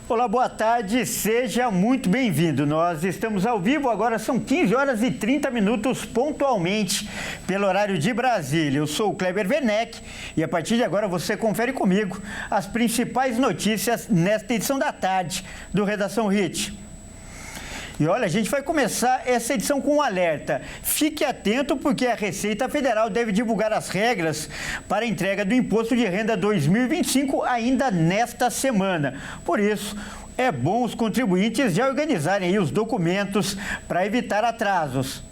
Olá, boa tarde, seja muito bem-vindo. Nós estamos ao vivo, agora são 15 horas e 30 minutos pontualmente pelo horário de Brasília. Eu sou o Kleber Werneck e a partir de agora você confere comigo as principais notícias nesta edição da tarde do Redação HIT. E olha, a gente vai começar essa edição com um alerta. Fique atento porque a Receita Federal deve divulgar as regras para a entrega do Imposto de Renda 2025 ainda nesta semana. Por isso, é bom os contribuintes já organizarem aí os documentos para evitar atrasos.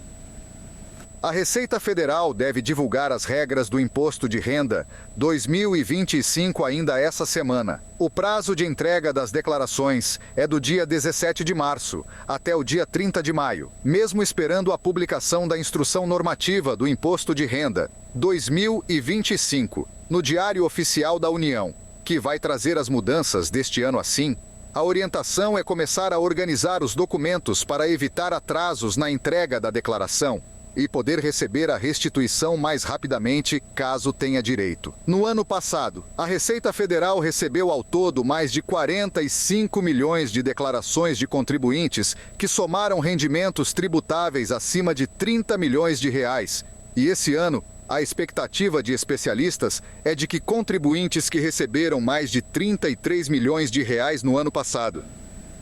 A Receita Federal deve divulgar as regras do Imposto de Renda 2025 ainda essa semana. O prazo de entrega das declarações é do dia 17 de março até o dia 30 de maio, mesmo esperando a publicação da Instrução Normativa do Imposto de Renda 2025 no Diário Oficial da União, que vai trazer as mudanças deste ano assim. A orientação é começar a organizar os documentos para evitar atrasos na entrega da declaração e poder receber a restituição mais rapidamente, caso tenha direito. No ano passado, a Receita Federal recebeu ao todo mais de 45 milhões de declarações de contribuintes que somaram rendimentos tributáveis acima de 30 milhões de reais. E esse ano, a expectativa de especialistas é de que contribuintes que receberam mais de 33 milhões de reais no ano passado.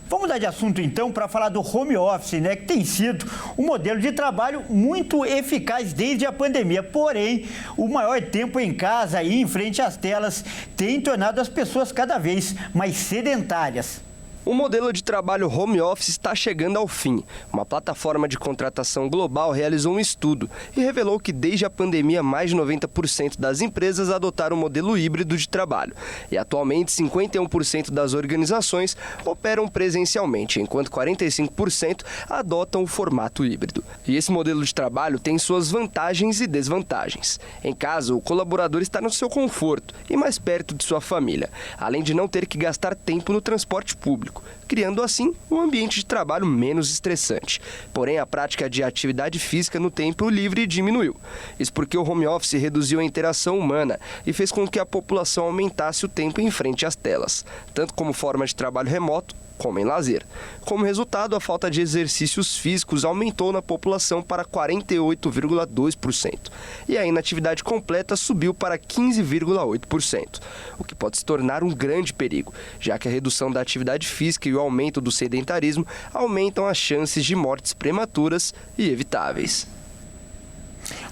Vamos mudar de assunto então para falar do home office, né, que tem sido um modelo de trabalho muito eficaz desde a pandemia. Porém, o maior tempo em casa e em frente às telas tem tornado as pessoas cada vez mais sedentárias. O modelo de trabalho home office está chegando ao fim. Uma plataforma de contratação global realizou um estudo e revelou que desde a pandemia mais de 90% das empresas adotaram o modelo híbrido de trabalho. E atualmente 51% das organizações operam presencialmente, enquanto 45% adotam o formato híbrido. E esse modelo de trabalho tem suas vantagens e desvantagens. Em casa, o colaborador está no seu conforto e mais perto de sua família, além de não ter que gastar tempo no transporte público, criando assim um ambiente de trabalho menos estressante. Porém, a prática de atividade física no tempo livre diminuiu. Isso porque o home office reduziu a interação humana e fez com que a população aumentasse o tempo em frente às telas, tanto como forma de trabalho remoto, como em lazer. Como resultado, a falta de exercícios físicos aumentou na população para 48,2% e a inatividade completa subiu para 15,8%, o que pode se tornar um grande perigo, já que a redução da atividade física e o aumento do sedentarismo aumentam as chances de mortes prematuras e evitáveis.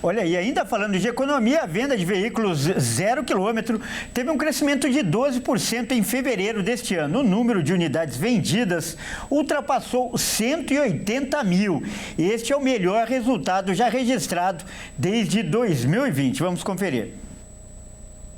Olha, e ainda falando de economia, a venda de veículos 0 quilômetro teve um crescimento de 12% em fevereiro deste ano. O número de unidades vendidas ultrapassou 180 mil. Este é o melhor resultado já registrado desde 2020. Vamos conferir.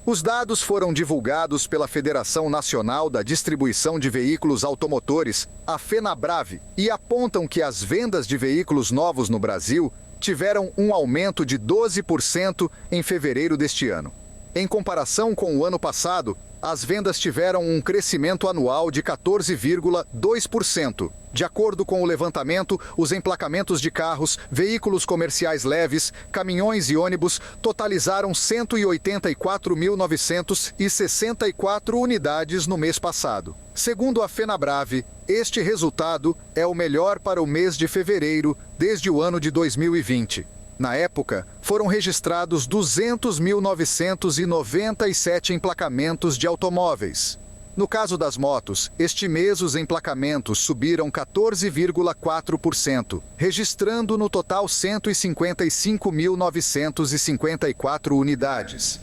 Os dados foram divulgados pela Federação Nacional da Distribuição de Veículos Automotores, a FenaBrave, e apontam que as vendas de veículos novos no Brasil tiveram um aumento de 12% em fevereiro deste ano. Em comparação com o ano passado, as vendas tiveram um crescimento anual de 14,2%. De acordo com o levantamento, os emplacamentos de carros, veículos comerciais leves, caminhões e ônibus totalizaram 184.964 unidades no mês passado. Segundo a FenaBrave, este resultado é o melhor para o mês de fevereiro desde o ano de 2020. Na época, foram registrados 200.997 emplacamentos de automóveis. No caso das motos, este mês os emplacamentos subiram 14,4%, registrando no total 155.954 unidades.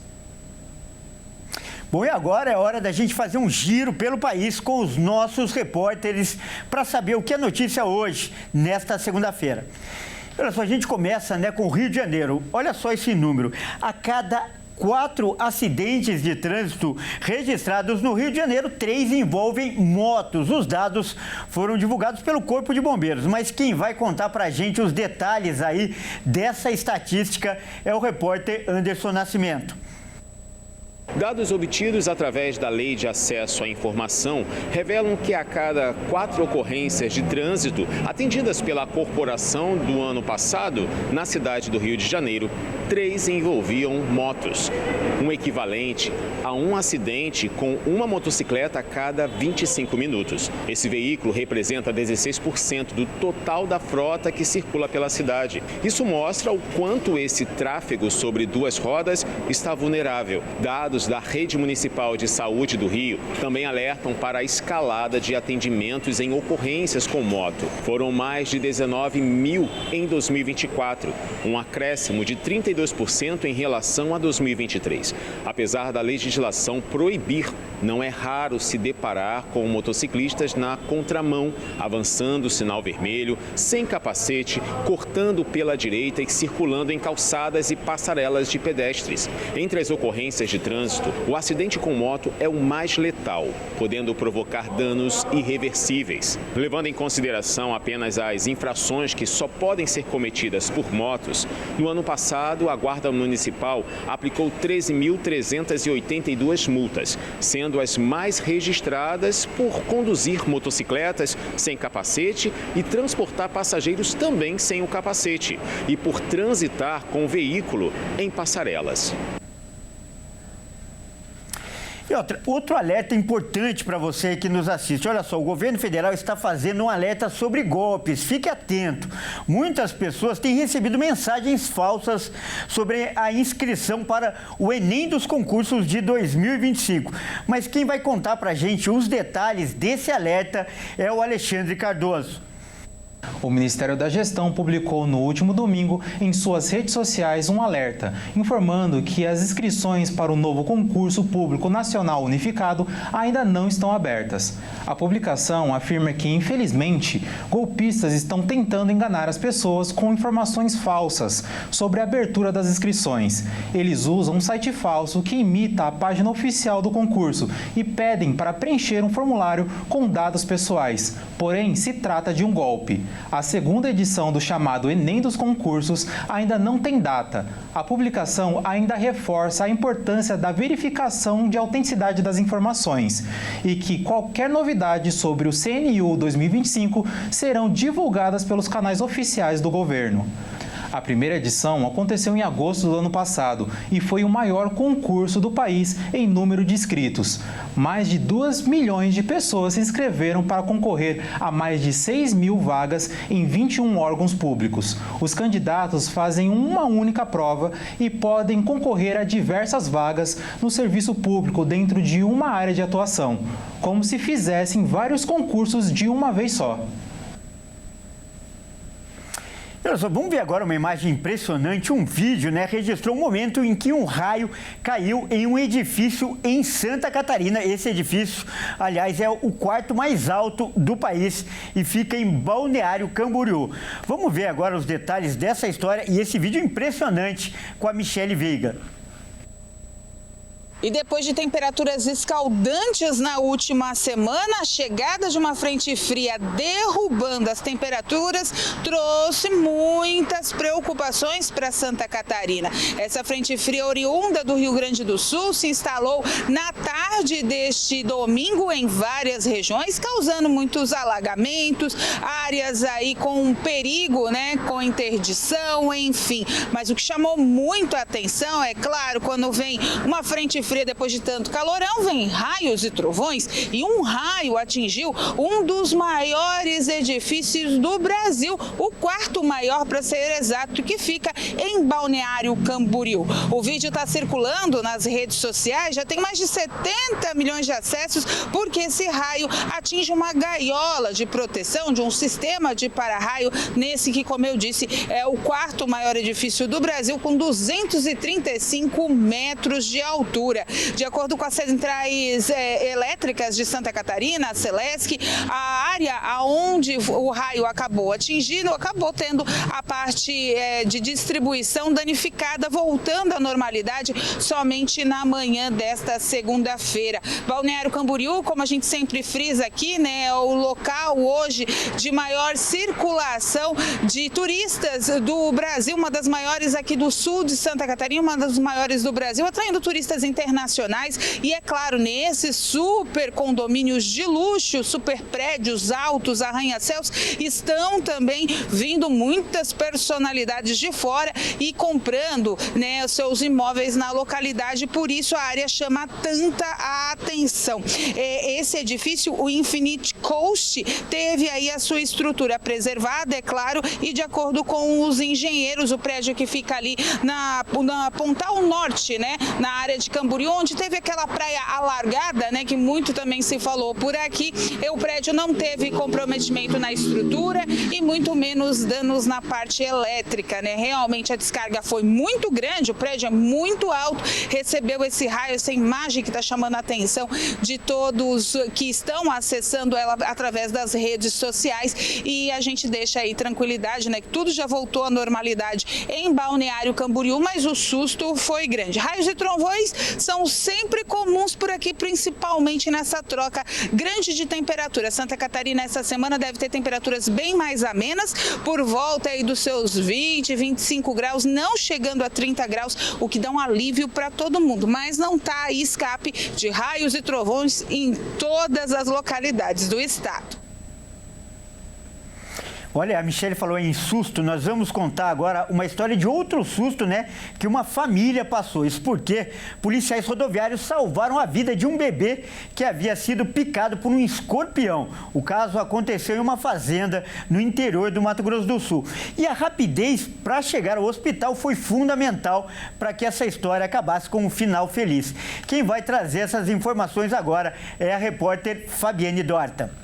Bom, e agora é hora da gente fazer um giro pelo país com os nossos repórteres para saber o que é notícia hoje, nesta segunda-feira. Olha só, a gente começa, com o Rio de Janeiro. Olha só esse número. A cada 4 acidentes de trânsito registrados no Rio de Janeiro, 3 envolvem motos. Os dados foram divulgados pelo Corpo de Bombeiros, mas quem vai contar para a gente os detalhes aí dessa estatística é o repórter Anderson Nascimento. Dados obtidos através da Lei de Acesso à Informação revelam que a cada 4 ocorrências de trânsito atendidas pela corporação do ano passado, na cidade do Rio de Janeiro, 3 envolviam motos, um equivalente a um acidente com uma motocicleta a cada 25 minutos. Esse veículo representa 16% do total da frota que circula pela cidade. Isso mostra o quanto esse tráfego sobre 2 rodas está vulnerável. Dados da Rede Municipal de Saúde do Rio também alertam para a escalada de atendimentos em ocorrências com moto. Foram mais de 19 mil em 2024, um acréscimo de 32% em relação a 2023. Apesar da legislação proibir, não é raro se deparar com motociclistas na contramão, avançando o sinal vermelho, sem capacete, cortando pela direita e circulando em calçadas e passarelas de pedestres. Entre as ocorrências de trânsito, o acidente com moto é o mais letal, podendo provocar danos irreversíveis. Levando em consideração apenas as infrações que só podem ser cometidas por motos, no ano passado a Guarda Municipal aplicou 13.382 multas, sendo as mais registradas por conduzir motocicletas sem capacete e transportar passageiros também sem o capacete, e por transitar com o veículo em passarelas. E outro alerta importante para você que nos assiste. Olha só, o governo federal está fazendo um alerta sobre golpes. Fique atento. Muitas pessoas têm recebido mensagens falsas sobre a inscrição para o Enem dos concursos de 2025. Mas quem vai contar para a gente os detalhes desse alerta é o Alexandre Cardoso. O Ministério da Gestão publicou no último domingo em suas redes sociais um alerta, informando que as inscrições para o novo concurso público nacional unificado ainda não estão abertas. A publicação afirma que, infelizmente, golpistas estão tentando enganar as pessoas com informações falsas sobre a abertura das inscrições. Eles usam um site falso que imita a página oficial do concurso e pedem para preencher um formulário com dados pessoais. Porém, se trata de um golpe. A segunda edição do chamado Enem dos concursos ainda não tem data. A publicação ainda reforça a importância da verificação de autenticidade das informações e que qualquer novidade sobre o CNU 2025 serão divulgadas pelos canais oficiais do governo. A primeira edição aconteceu em agosto do ano passado e foi o maior concurso do país em número de inscritos. Mais de 2 milhões de pessoas se inscreveram para concorrer a mais de 6 mil vagas em 21 órgãos públicos. Os candidatos fazem uma única prova e podem concorrer a diversas vagas no serviço público dentro de uma área de atuação, como se fizessem vários concursos de uma vez só. Vamos ver agora uma imagem impressionante, um vídeo, registrou um momento em que um raio caiu em um edifício em Santa Catarina. Esse edifício, aliás, é o 4º mais alto do país e fica em Balneário Camboriú. Vamos ver agora os detalhes dessa história e esse vídeo impressionante com a Michele Veiga. E depois de temperaturas escaldantes na última semana, a chegada de uma frente fria derrubando as temperaturas trouxe muitas preocupações para Santa Catarina. Essa frente fria oriunda do Rio Grande do Sul se instalou na tarde deste domingo em várias regiões, causando muitos alagamentos, áreas aí com perigo, com interdição, enfim. Mas o que chamou muito a atenção, é claro, quando vem uma frente fria depois de tanto calorão, vem raios e trovões, e um raio atingiu um dos maiores edifícios do Brasil, o 4º maior para ser exato, que fica em Balneário Camboriú. O vídeo está circulando nas redes sociais, já tem mais de 70 milhões de acessos, porque esse raio atinge uma gaiola de proteção de um sistema de para-raio, nesse que, como eu disse, é o 4º maior edifício do Brasil, com 235 metros de altura. De acordo com as centrais elétricas de Santa Catarina, a Celesc, a área onde o raio acabou atingindo, acabou tendo a parte de distribuição danificada, voltando à normalidade somente na manhã desta segunda-feira. Balneário Camboriú, como a gente sempre frisa aqui, é o local hoje de maior circulação de turistas do Brasil, uma das maiores aqui do sul de Santa Catarina, uma das maiores do Brasil, atraindo turistas internacionais internacionais e, é claro, nesses super condomínios de luxo, super prédios altos, arranha-céus, estão também vindo muitas personalidades de fora e comprando, né, os seus imóveis na localidade, por isso a área chama tanta atenção. Esse edifício, o Infinite Coast, teve aí a sua estrutura preservada, é claro, e de acordo com os engenheiros, o prédio que fica ali na Pontal Norte, né, na área de Camboriú, onde teve aquela praia alargada, né, que muito também se falou por aqui, o prédio não teve comprometimento na estrutura e muito menos danos na parte elétrica, né? Realmente a descarga foi muito grande, o prédio é muito alto, recebeu esse raio, essa imagem que está chamando a atenção de todos que estão acessando ela através das redes sociais, e a gente deixa aí tranquilidade, né, que tudo já voltou à normalidade em Balneário Camboriú, mas o susto foi grande. Raios e trovões são sempre comuns por aqui, principalmente nessa troca grande de temperatura. Santa Catarina essa semana deve ter temperaturas bem mais amenas, por volta aí dos seus 20, 25 graus, não chegando a 30 graus, o que dá um alívio para todo mundo, mas não está aí escape de raios e trovões em todas as localidades do estado. Olha, a Michele falou em susto, nós vamos contar agora uma história de outro susto, né, que uma família passou. Isso porque policiais rodoviários salvaram a vida de um bebê que havia sido picado por um escorpião. O caso aconteceu em uma fazenda no interior do Mato Grosso do Sul. E a rapidez para chegar ao hospital foi fundamental para que essa história acabasse com um final feliz. Quem vai trazer essas informações agora é a repórter Fabiane Dorta.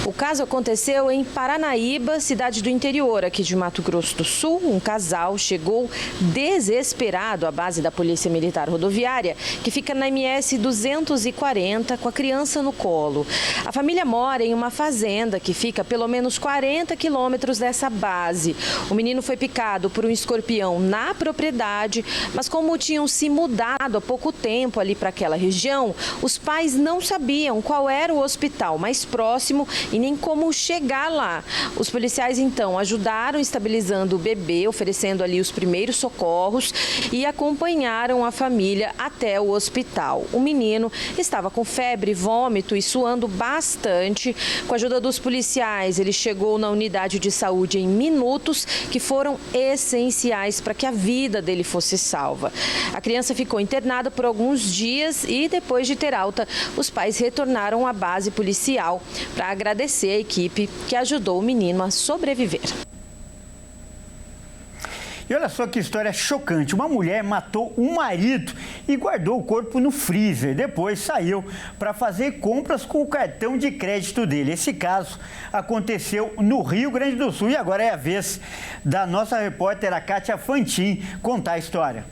O caso aconteceu em Paranaíba, cidade do interior aqui de Mato Grosso do Sul. Um casal chegou desesperado à base da Polícia Militar Rodoviária, que fica na MS 240, com a criança no colo. A família mora em uma fazenda que fica a pelo menos 40 quilômetros dessa base. O menino foi picado por um escorpião na propriedade, mas como tinham se mudado há pouco tempo ali para aquela região, os pais não sabiam qual era o hospital mais próximo e nem como chegar lá. Os policiais, então, ajudaram estabilizando o bebê, oferecendo ali os primeiros socorros e acompanharam a família até o hospital. O menino estava com febre, vômito e suando bastante. Com a ajuda dos policiais, ele chegou na unidade de saúde em minutos, que foram essenciais para que a vida dele fosse salva. A criança ficou internada por alguns dias e, depois de ter alta, os pais retornaram à base policial para agradecer a equipe que ajudou o menino a sobreviver. E olha só que história chocante. Uma mulher matou um marido e guardou o corpo no freezer. Depois saiu para fazer compras com o cartão de crédito dele. Esse caso aconteceu no Rio Grande do Sul e agora é a vez da nossa repórter, a Kátia Fantin, contar a história.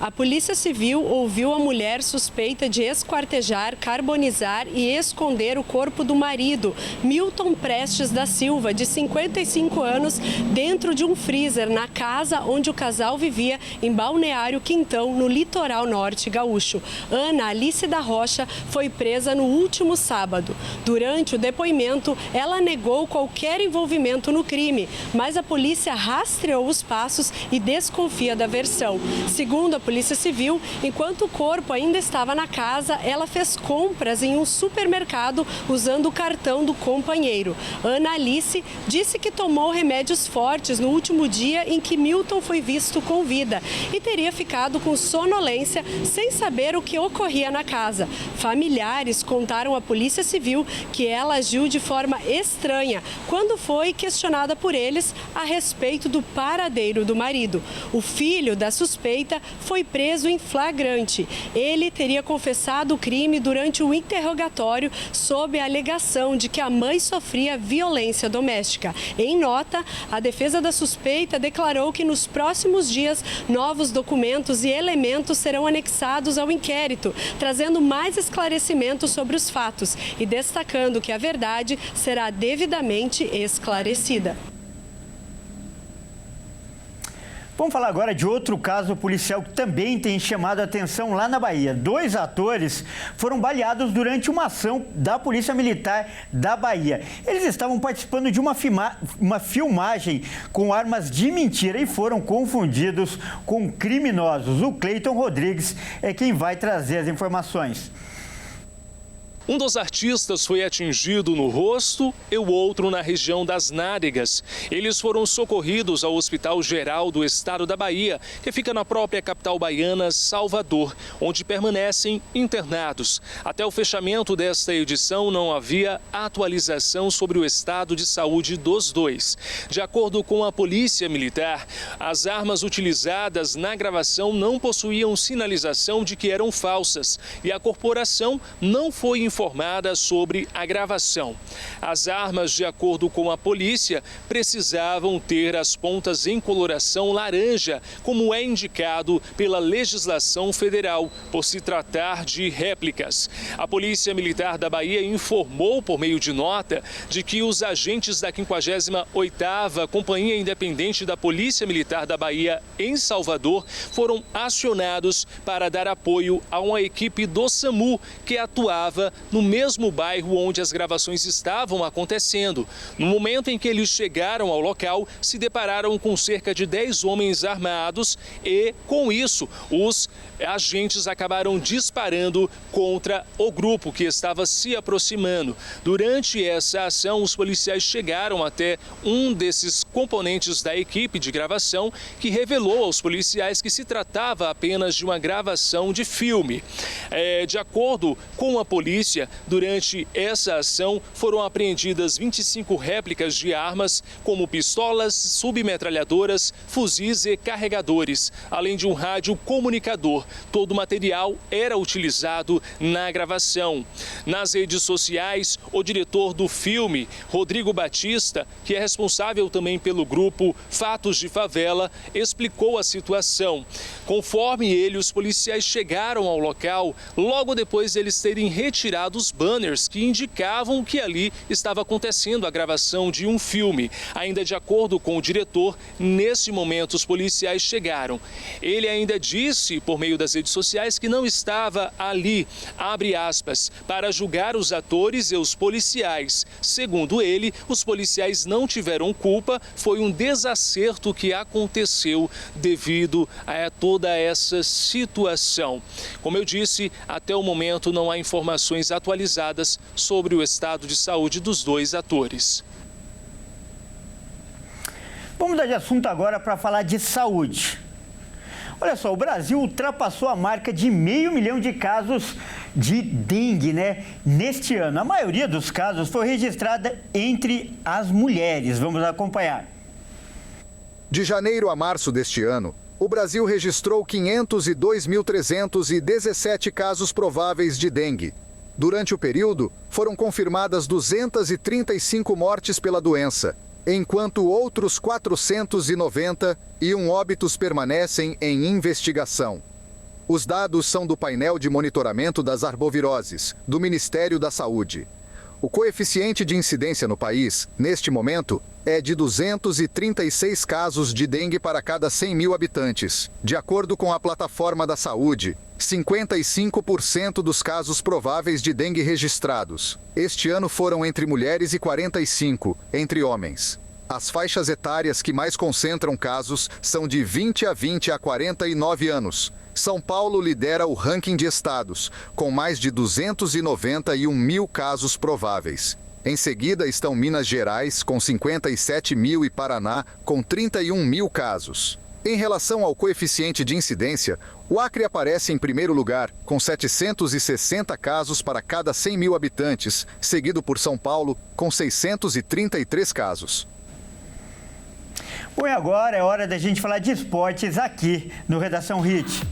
A Polícia Civil ouviu a mulher suspeita de esquartejar, carbonizar e esconder o corpo do marido, Milton Prestes da Silva, de 55 anos, dentro de um freezer na casa onde o casal vivia em Balneário Quintão, no litoral norte gaúcho. Ana Alice da Rocha foi presa no último sábado. Durante o depoimento, ela negou qualquer envolvimento no crime, mas a polícia rastreou os passos e desconfia da versão. Segundo a Polícia Civil, enquanto o corpo ainda estava na casa, ela fez compras em um supermercado usando o cartão do companheiro. Ana Alice disse que tomou remédios fortes no último dia em que Milton foi visto com vida e teria ficado com sonolência sem saber o que ocorria na casa. Familiares contaram à Polícia Civil que ela agiu de forma estranha quando foi questionada por eles a respeito do paradeiro do marido. O filho da suspeita foi preso em flagrante. Ele teria confessado o crime durante o interrogatório sob a alegação de que a mãe sofria violência doméstica. Em nota, a defesa da suspeita declarou que nos próximos dias novos documentos e elementos serão anexados ao inquérito, trazendo mais esclarecimentos sobre os fatos e destacando que a verdade será devidamente esclarecida. Vamos falar agora de outro caso policial que também tem chamado a atenção lá na Bahia. 2 atores foram baleados durante uma ação da Polícia Militar da Bahia. Eles estavam participando de uma filmagem com armas de mentira e foram confundidos com criminosos. O Cleiton Rodrigues é quem vai trazer as informações. Um dos artistas foi atingido no rosto e o outro na região das nádegas. Eles foram socorridos ao Hospital Geral do Estado da Bahia, que fica na própria capital baiana, Salvador, onde permanecem internados. Até o fechamento desta edição, não havia atualização sobre o estado de saúde dos dois. De acordo com a Polícia Militar, as armas utilizadas na gravação não possuíam sinalização de que eram falsas e a corporação não foi informada sobre a gravação. As armas, de acordo com a polícia, precisavam ter as pontas em coloração laranja, como é indicado pela legislação federal, por se tratar de réplicas. A Polícia Militar da Bahia informou, por meio de nota, de que os agentes da 58ª Companhia Independente da Polícia Militar da Bahia, em Salvador, foram acionados para dar apoio a uma equipe do SAMU que atuava no mesmo bairro onde as gravações estavam acontecendo. No momento em que eles chegaram ao local, se depararam com cerca de 10 homens armados e, com isso, os agentes acabaram disparando contra o grupo que estava se aproximando. Durante essa ação, os policiais chegaram até um desses componentes da equipe de gravação, que revelou aos policiais que se tratava apenas de uma gravação de filme. De acordo com a polícia, durante essa ação foram apreendidas 25 réplicas de armas, como pistolas, submetralhadoras, fuzis e carregadores, além de um rádio comunicador. Todo o material era utilizado na gravação. Nas redes sociais, o diretor do filme, Rodrigo Batista, que é responsável também pelo grupo Fatos de Favela, explicou a situação. Conforme ele, os policiais chegaram ao local logo depois deles terem retirado os banners que indicavam que ali estava acontecendo a gravação de um filme. Ainda de acordo com o diretor, nesse momento os policiais chegaram. Ele ainda disse, por meio das redes sociais, que não estava ali, abre aspas, para julgar os atores e os policiais. Segundo ele, os policiais não tiveram culpa, foi um desacerto que aconteceu devido a toda essa situação. Como eu disse, até o momento não há informações atualizadas sobre o estado de saúde dos 2 atores. Vamos mudar de assunto agora para falar de saúde. Olha só, o Brasil ultrapassou a marca de 500 mil de casos de dengue, neste ano. A maioria dos casos foi registrada entre as mulheres. Vamos acompanhar. De janeiro a março deste ano, o Brasil registrou 502.317 casos prováveis de dengue. Durante o período, foram confirmadas 235 mortes pela doença, enquanto outros 491 óbitos permanecem em investigação. Os dados são do painel de monitoramento das arboviroses, do Ministério da Saúde. O coeficiente de incidência no país, neste momento, é de 236 casos de dengue para cada 100 mil habitantes. De acordo com a Plataforma da Saúde, 55% dos casos prováveis de dengue registrados este ano foram entre mulheres e 45% entre homens. As faixas etárias que mais concentram casos são de 20 a 49 anos. São Paulo lidera o ranking de estados, com mais de 291 mil casos prováveis. Em seguida estão Minas Gerais, com 57 mil, e Paraná, com 31 mil casos. Em relação ao coeficiente de incidência, o Acre aparece em primeiro lugar, com 760 casos para cada 100 mil habitantes, seguido por São Paulo, com 633 casos. Bom, e agora é hora da gente falar de esportes aqui no Redação Hit.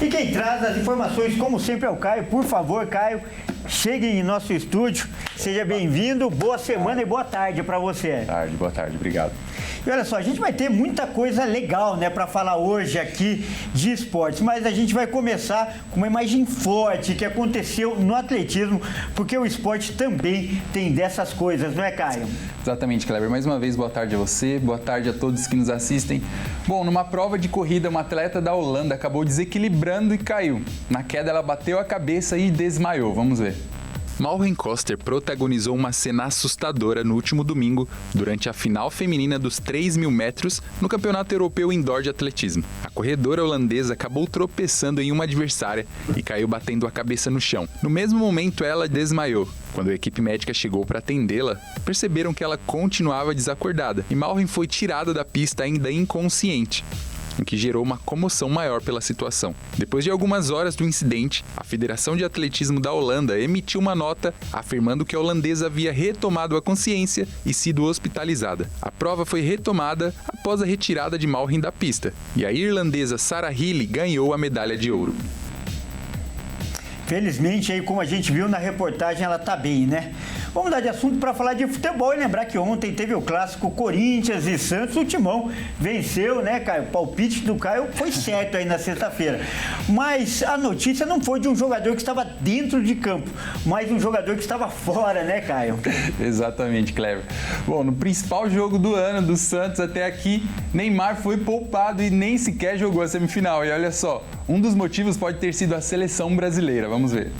E quem traz as informações, como sempre, é o Caio. Por favor, Caio, chegue em nosso estúdio. Seja bem-vindo. Boa semana e boa tarde para você. Boa tarde, obrigado. E olha só, a gente vai ter muita coisa legal, né, para falar hoje aqui de esportes, mas a gente vai começar com uma imagem forte que aconteceu no atletismo, porque o esporte também tem dessas coisas, não é, Caio? Exatamente, Kleber. Mais uma vez, boa tarde a você, boa tarde a todos que nos assistem. Bom, numa prova de corrida, uma atleta da Holanda acabou desequilibrando e caiu. Na queda, ela bateu a cabeça e desmaiou. Vamos ver. Malren Koster protagonizou uma cena assustadora no último domingo, durante a final feminina dos 3.000 metros no Campeonato Europeu Indoor de Atletismo. A corredora holandesa acabou tropeçando em uma adversária e caiu batendo a cabeça no chão. No mesmo momento, ela desmaiou. Quando a equipe médica chegou para atendê-la, perceberam que ela continuava desacordada e Malren foi tirada da pista ainda inconsciente, o que gerou uma comoção maior pela situação. Depois de algumas horas do incidente, a Federação de Atletismo da Holanda emitiu uma nota afirmando que a holandesa havia retomado a consciência e sido hospitalizada. A prova foi retomada após a retirada de Malren da pista, e a irlandesa Sarah Healy ganhou a medalha de ouro. Felizmente, aí, como a gente viu na reportagem, ela tá bem, né? Vamos mudar de assunto para falar de futebol e lembrar que ontem teve o clássico Corinthians e Santos. O Timão venceu, né, Caio? O palpite do Caio foi certo aí na sexta-feira. Mas a notícia não foi de um jogador que estava dentro de campo, mas um jogador que estava fora, né, Caio? Exatamente, Kleber. Bom, no principal jogo do ano do Santos até aqui, Neymar foi poupado e nem sequer jogou a semifinal. E olha só, um dos motivos pode ter sido a seleção brasileira. Vamos ver.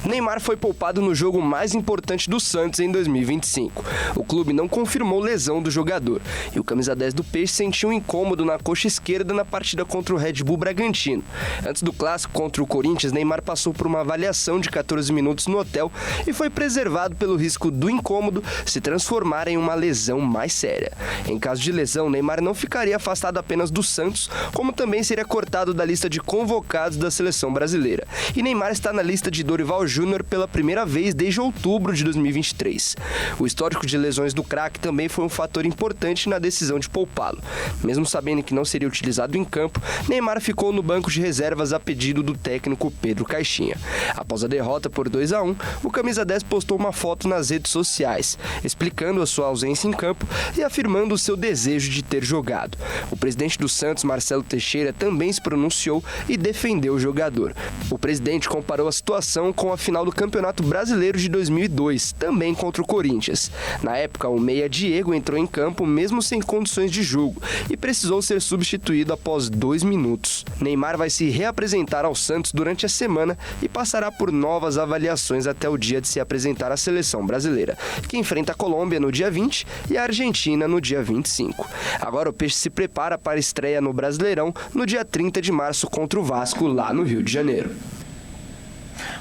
Neymar foi poupado no jogo mais importante do Santos em 2025. O clube não confirmou lesão do jogador e o camisa 10 do Peixe sentiu um incômodo na coxa esquerda na partida contra o Red Bull Bragantino. Antes do clássico contra o Corinthians, Neymar passou por uma avaliação de 14 minutos no hotel e foi preservado pelo risco do incômodo se transformar em uma lesão mais séria. Em caso de lesão, Neymar não ficaria afastado apenas do Santos, como também seria cortado da lista de convocados da seleção brasileira. E Neymar está na lista de Dorival Júnior pela primeira vez desde outubro de 2023. O histórico de lesões do craque também foi um fator importante na decisão de poupá-lo. Mesmo sabendo que não seria utilizado em campo, Neymar ficou no banco de reservas a pedido do técnico Pedro Caixinha. Após a derrota por 2-1, o camisa 10 postou uma foto nas redes sociais, explicando a sua ausência em campo e afirmando o seu desejo de ter jogado. O presidente do Santos, Marcelo Teixeira, também se pronunciou e defendeu o jogador. O presidente comparou a situação com a final do Campeonato Brasileiro de 2002, também contra o Corinthians. Na época, o meia Diego entrou em campo mesmo sem condições de jogo e precisou ser substituído após 2 minutos. Neymar vai se reapresentar ao Santos durante a semana e passará por novas avaliações até o dia de se apresentar à seleção brasileira, que enfrenta a Colômbia no dia 20 e a Argentina no dia 25. Agora o Peixe se prepara para a estreia no Brasileirão no dia 30 de março contra o Vasco, lá no Rio de Janeiro.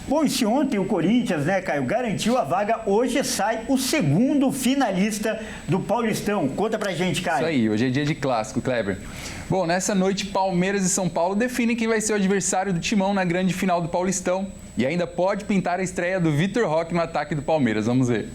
Bom, e se ontem o Corinthians, né, Caio, garantiu a vaga, hoje sai o segundo finalista do Paulistão. Conta pra gente, Caio. Isso aí, hoje é dia de clássico, Kleber. Bom, nessa noite, Palmeiras e São Paulo definem quem vai ser o adversário do Timão na grande final do Paulistão. E ainda pode pintar a estreia do Vitor Roque no ataque do Palmeiras. Vamos ver.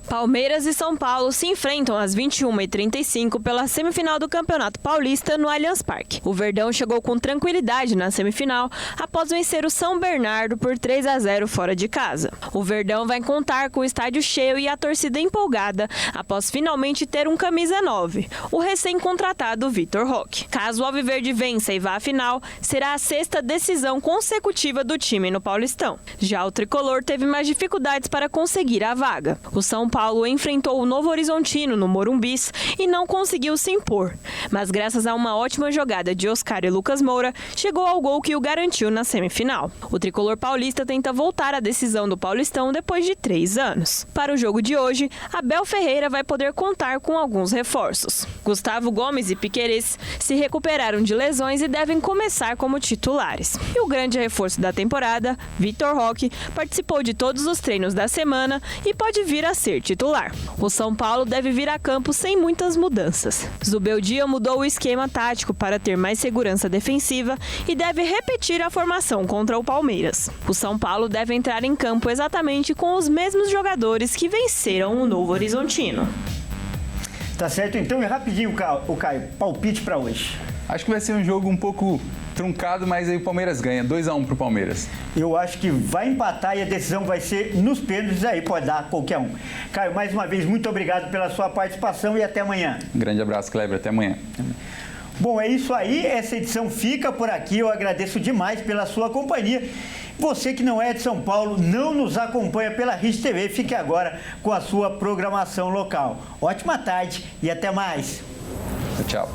Palmeiras e São Paulo se enfrentam às 21h35 pela semifinal do Campeonato Paulista no Allianz Parque. O Verdão chegou com tranquilidade na semifinal após vencer o São Bernardo por 3-0 fora de casa. O Verdão vai contar com o estádio cheio e a torcida empolgada após finalmente ter um camisa 9, o recém-contratado Vitor Roque. Caso o Alviverde vença e vá à final, será a 6ª decisão consecutiva do time no Paulistão. Já o tricolor teve mais dificuldades para conseguir a vaga. O São Paulo enfrentou o Novo Horizontino no Morumbis e não conseguiu se impor. Mas graças a uma ótima jogada de Oscar e Lucas Moura, chegou ao gol que o garantiu na semifinal. O tricolor paulista tenta voltar à decisão do Paulistão depois de 3 anos. Para o jogo de hoje, Abel Ferreira vai poder contar com alguns reforços. Gustavo Gomes e Piquerez se recuperaram de lesões e devem começar como titulares. E o grande reforço da temporada, Vitor Roque, participou de todos os treinos da semana e pode vir a ser titular. O São Paulo deve vir a campo sem muitas mudanças. Zubeldia mudou o esquema tático para ter mais segurança defensiva e deve repetir a formação contra o Palmeiras. O São Paulo deve entrar em campo exatamente com os mesmos jogadores que venceram o Novo Horizontino. Tá certo, então, e rapidinho, o Caio, palpite para hoje. Acho que vai ser um jogo um pouco truncado, mas aí o Palmeiras ganha, 2-1 pro Palmeiras. Eu acho que vai empatar e a decisão vai ser nos pênaltis, aí pode dar qualquer um. Caio, mais uma vez, muito obrigado pela sua participação e até amanhã. Um grande abraço, Kleber, até amanhã. Bom, é isso aí, essa edição fica por aqui, eu agradeço demais pela sua companhia. Você que não é de São Paulo, não nos acompanha pela Rede TV, fique agora com a sua programação local. Ótima tarde e até mais. Tchau.